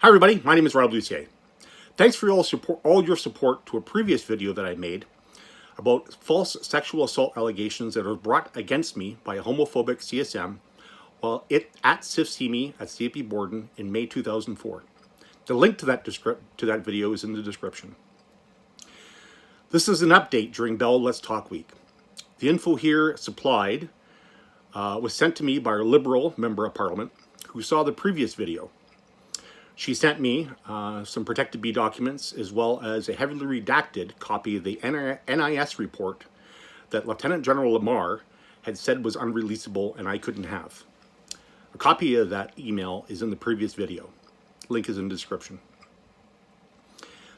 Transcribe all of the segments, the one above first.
Hi everybody, my name is Rob Lucier. Thanks for all your support to a previous video that I made about false sexual assault allegations that were brought against me by a homophobic CSM while at CIFCME at CFB Borden in May 2004. The link to that video is in the description. This is an update during Bell Let's Talk Week. The info here supplied was sent to me by our Liberal Member of Parliament who saw the previous video. She sent me some Protected B documents as well as a heavily redacted copy of the NIS report that Lieutenant General Lamar had said was unreleasable and I couldn't have. A copy of that email is in the previous video. Link is in the description.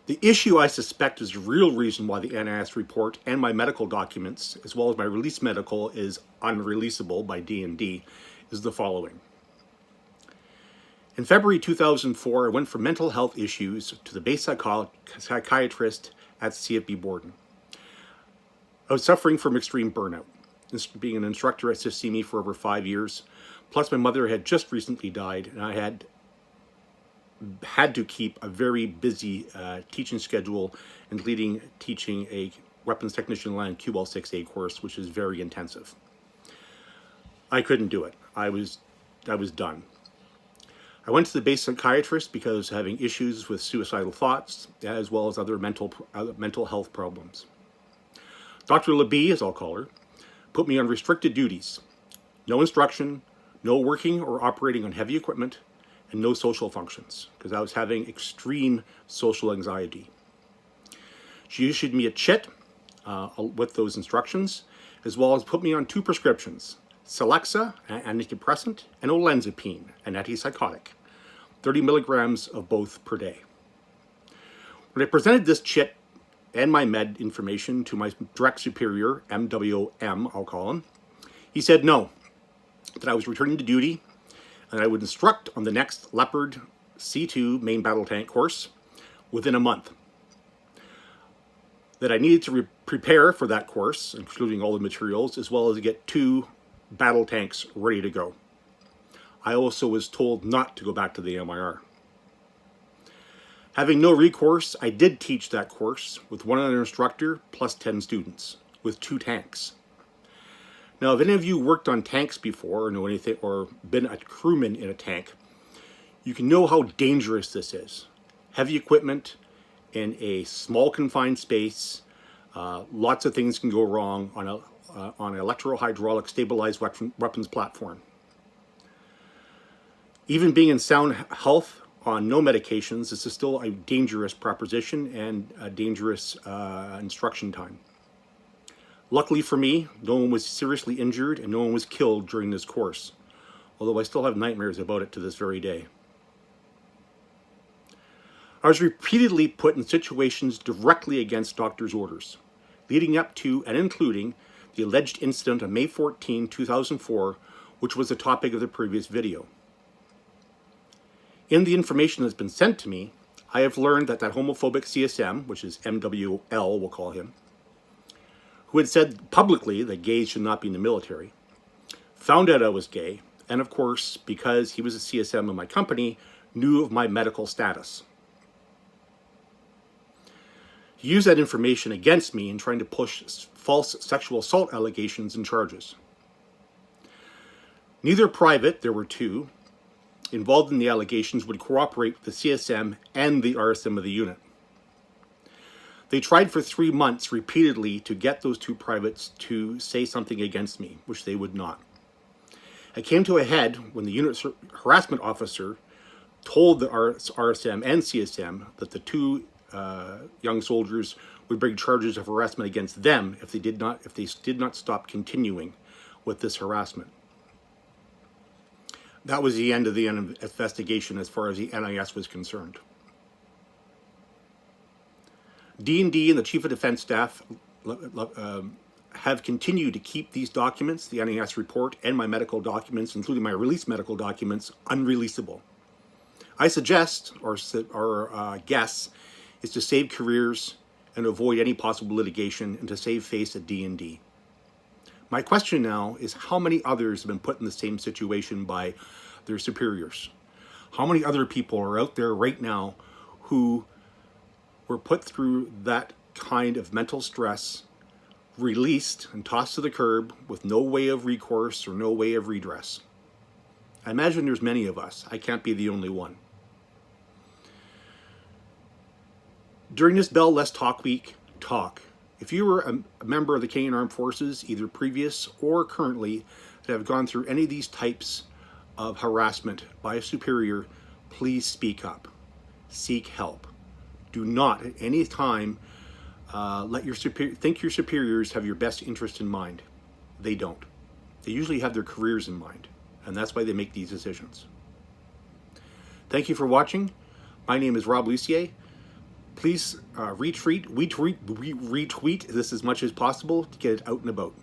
The issue I suspect is the real reason why the NIS report and my medical documents, as well as my release medical, is unreleasable by D&D is the following. In February 2004, I went for mental health issues to the base psychiatrist at CFB Borden. I was suffering from extreme burnout, being an instructor at CIFCME for over 5 years, plus my mother had just recently died, and I had to keep a very busy teaching schedule, including teaching a weapons technician line QL6A course, which is very intensive. I couldn't do it. I was done. I went to the base psychiatrist because I was having issues with suicidal thoughts, as well as other mental health problems. Dr. LeBee, as I'll call her, put me on restricted duties. No instruction, no working or operating on heavy equipment, and no social functions, because I was having extreme social anxiety. She issued me a chit with those instructions, as well as put me on 2 prescriptions. Celexa, an antidepressant, and olanzapine, an antipsychotic, 30 milligrams of both per day. When I presented this chit and my med information to my direct superior, MWM, I'll call him, he said no, that I was returning to duty, and I would instruct on the next Leopard C2 main battle tank course within a month. That I needed to prepare for that course, including all the materials, as well as get 2 battle tanks ready to go. I also was told not to go back to the MIR. Having no recourse, I did teach that course with one other instructor plus 10 students with 2 tanks. Now, if any of you worked on tanks before or know anything or been a crewman in a tank, you can know how dangerous this is. Heavy equipment in a small confined space, lots of things can go wrong on an electro-hydraulic stabilized weapons platform. Even being in sound health on no medications, this is still a dangerous proposition and a dangerous instruction time. Luckily for me, no one was seriously injured and no one was killed during this course, although I still have nightmares about it to this very day. I was repeatedly put in situations directly against doctor's orders, leading up to and including the alleged incident on May 14, 2004, which was the topic of the previous video. In the information that's been sent to me, I have learned that homophobic CSM, which is MWL, we'll call him, who had said publicly that gays should not be in the military, found out I was gay, and of course, because he was a CSM in my company, knew of my medical status. He used that information against me in trying to push false sexual assault allegations and charges. Neither private, there were 2, involved in the allegations would cooperate with the CSM and the RSM of the unit. They tried for 3 months repeatedly to get those 2 privates to say something against me, which they would not. It came to a head when the unit harassment officer told the RSM and CSM that the 2 young soldiers would bring charges of harassment against them if they did not stop continuing with this harassment. That was the end of the investigation as far as the NIS was concerned. D&D and the Chief of Defense Staff have continued to keep these documents, the NIS report and my medical documents, including my release medical documents, unreleasable. I suggest, or guess, is to save careers and avoid any possible litigation and to save face at D&D. My question now is how many others have been put in the same situation by their superiors? How many other people are out there right now who were put through that kind of mental stress, released and tossed to the curb with no way of recourse or no way of redress? I imagine there's many of us. I can't be the only one. During this Bell Let's Talk Week, talk. If you were a member of the Canadian Armed Forces, either previous or currently, that have gone through any of these types of harassment by a superior, please speak up. Seek help. Do not at any time think your superiors have your best interest in mind. They don't. They usually have their careers in mind, and that's why they make these decisions. Thank you for watching. My name is Rob Lucier. Please retweet this as much as possible to get it out and about.